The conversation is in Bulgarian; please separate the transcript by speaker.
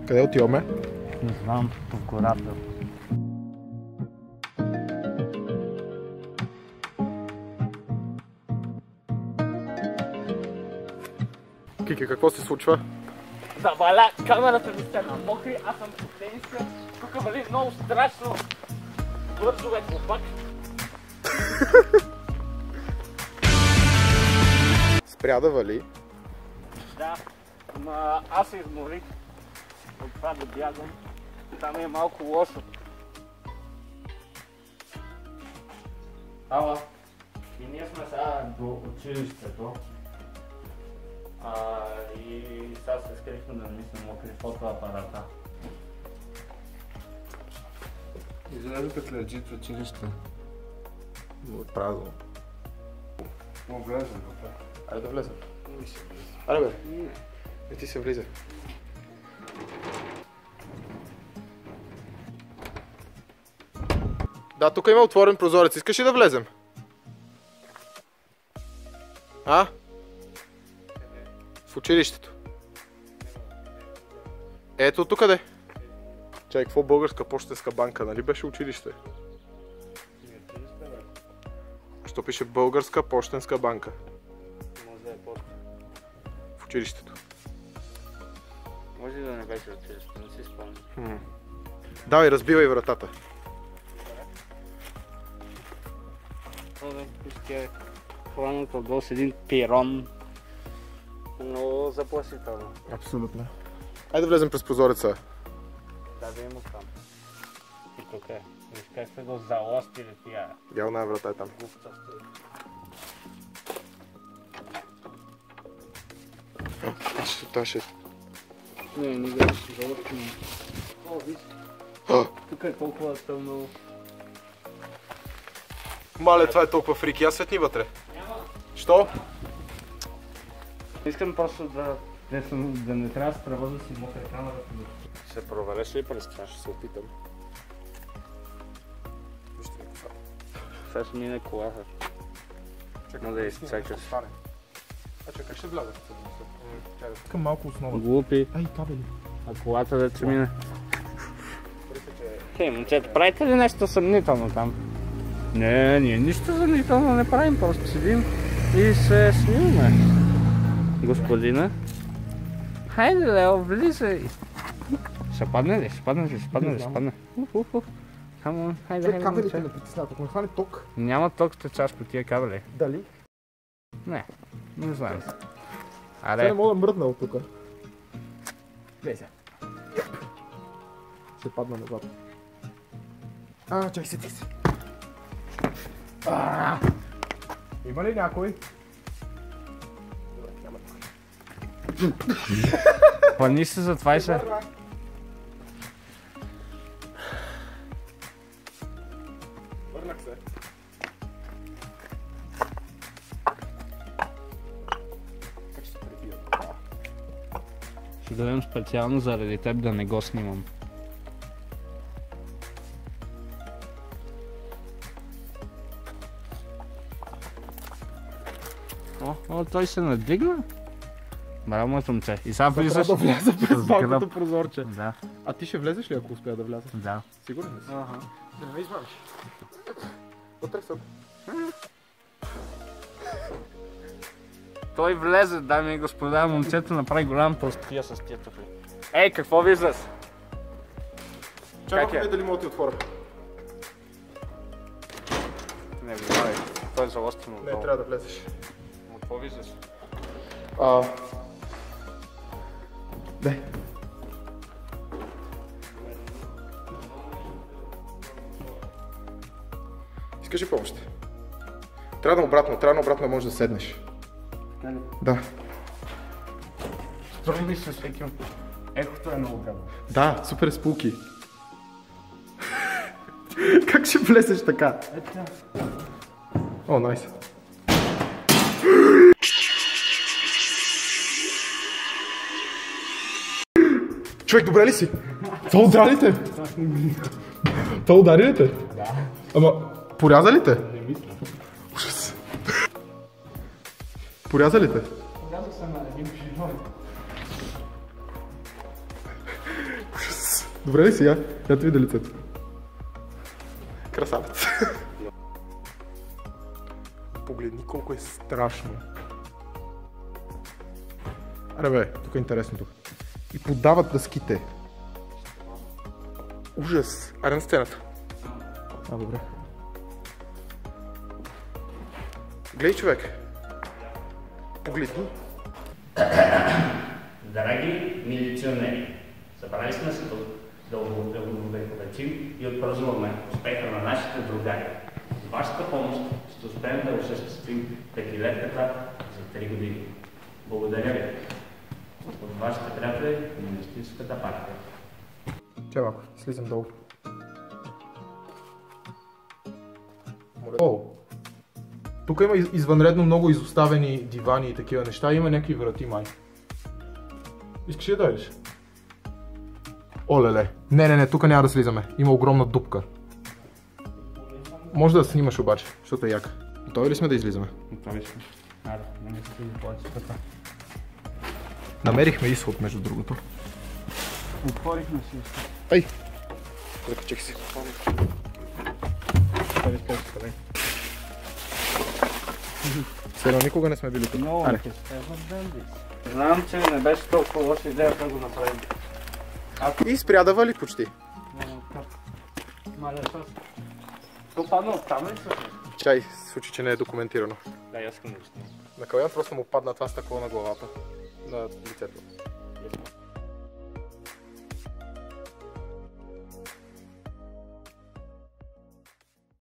Speaker 1: Къде отиваме?
Speaker 2: Не знам, в гората.
Speaker 1: Кики, какво се случва?
Speaker 2: Заваля камерата ми сте на мокри, аз съм по тениска. Тук вали много страшно. Бързо е хлопак.
Speaker 1: Спря да вали.
Speaker 2: Да, ама аз се изморих от това да бягам. Там е малко лошо. Ала, и ние сме сега до училището. И сега се скрихме да не мислим мокри фотоапарата.
Speaker 3: Излезоха кледжит в училище.
Speaker 1: Празно.
Speaker 3: Мога влезем, папа.
Speaker 1: Айде да влезем. Аре бе. Не ти се влиза. Да, тук има отворен прозорец. Искаш ли да влезем? А? В училището. Ето тук де. Чай, какво Българска пощенска банка, нали беше училище? Що пише Българска пощенска банка?
Speaker 2: Може да е почта.
Speaker 1: В училището.
Speaker 2: Може да не беше училището, не си спомням.
Speaker 1: Давай, разбивай вратата.
Speaker 2: Хванат отдолу с един пирон. Много заплашително.
Speaker 1: Абсолютно. Айде да влезем през прозореца.
Speaker 2: Да има там. И тук е. Виж как сте го залостили тия
Speaker 1: Явна врата е там.
Speaker 2: глупчасти.
Speaker 1: Това ще...
Speaker 2: Не гледаш залостено. О, виж. Тук е толкова тъмно.
Speaker 1: Мале, това е толкова фрики. Аз светни вътре.
Speaker 2: Няма.
Speaker 1: Що?
Speaker 2: Искам просто да не трябва да справя да си мокра камерата. Ще провалеш ли през това? Ще се опитам.
Speaker 1: Вижте ми коса.
Speaker 2: Сега ще мине колата. Чакай да изчакаш.
Speaker 1: А чакай, ще вляза. Искам малко основа.
Speaker 2: Глупи.
Speaker 1: Ай, кабели.
Speaker 2: А колата да че мине. Хей, момчета, правите ли нещо съмнително там? Не, ние нищо съмнително не правим, просто седим и се снимаме. Господина. Хайде, Лео, влизай. Ще падне ли? Ще падне. Камон, хайде,
Speaker 1: Кабелите
Speaker 2: момче.
Speaker 1: ме притесняват. Ако не хване ток.
Speaker 2: Няма ток, ще чаш по тия кабели.
Speaker 1: Дали?
Speaker 2: Не знам.
Speaker 1: Сега
Speaker 2: Аре,
Speaker 1: не мога да мръдна от тук. Влезе. Ще падна назад. Чай, сети се. Има ли някой?
Speaker 2: плани се за това и се.
Speaker 1: Върнах се. Как ще се пребия?
Speaker 2: Ще дадем специално заради теб да не го снимам. О, той се надигна. Браво, момче. И сега влизаш.
Speaker 1: Трябва да вляза през
Speaker 2: с
Speaker 1: малкото
Speaker 2: гръб.
Speaker 1: прозорче.
Speaker 2: Да,
Speaker 1: А ти ще влезеш ли, ако успея да вляза?
Speaker 2: да.
Speaker 1: Сигурен ли си? Да не ме измамиш. Вътре съм.
Speaker 2: Той влезе, дами и господа, момчето направи голям простия с тия туфли. Ей, какво виждаш?
Speaker 1: Чакай
Speaker 2: Как е?
Speaker 1: дали мога да ти отворя.
Speaker 2: Не внимавай, той е залостен
Speaker 1: Не,
Speaker 2: отдолу.
Speaker 1: трябва да влезеш.
Speaker 2: Но какво виждаш?
Speaker 1: Дай. Искаш ли помощ? Трябва на обратно можеш да седнеш.
Speaker 2: Нали?
Speaker 1: Да.
Speaker 2: Строй ми се всеки. Ехото е много гадно.
Speaker 1: Да, супер спулки. Как ще влезеш така? О, найс. Човек, добре ли си? Това удари ли те? Това удари ли те?
Speaker 2: Да.
Speaker 1: Ама, поряза ли те?
Speaker 2: Не мисля.
Speaker 1: Ужас. Поряза ли те?
Speaker 2: Казах се на един живот.
Speaker 1: Добре ли си, я? Я те видя лицето. Красавец. Погледни колко е страшно. Аре бе, тук е интересното. И подават дъските. Ужас. Аре на сцената. Добре. Гледай, човек. Погледни.
Speaker 2: Драги милиционери, събрали сме се тук да увековечим и отпразнуваме успеха на нашите другари. С вашата помощ ще успеем да осъществим петилетката за 3 години. Благодаря ви. От вашите приятели на Комунистическата партия.
Speaker 1: Чай малко, слизам долу. О! Тук има извънредно много изоставени дивани и такива неща. Има някакви врати, май. Искаш ли да дойдеш? Олеле. Не, тук няма да слизаме. Има огромна дупка. Може да снимаш обаче, защото е яка. Готови ли сме да излизаме?
Speaker 2: Готови сме. Аре, не ми се повече пъта.
Speaker 1: Намерихме изход, между другото.
Speaker 2: Отворихме си изход.
Speaker 1: Ай! Закачих си. Все никога не сме били тук.
Speaker 2: Знам, че не беше толкова лоша идея да го направим.
Speaker 1: И спря да вали почти.
Speaker 2: Маля с. То падна оттам ли също?
Speaker 1: Чай, в случай, че не е документирано.
Speaker 2: Да, аз искам да го снимам.
Speaker 1: На Калян просто му падна това стъкло на главата. На лицето.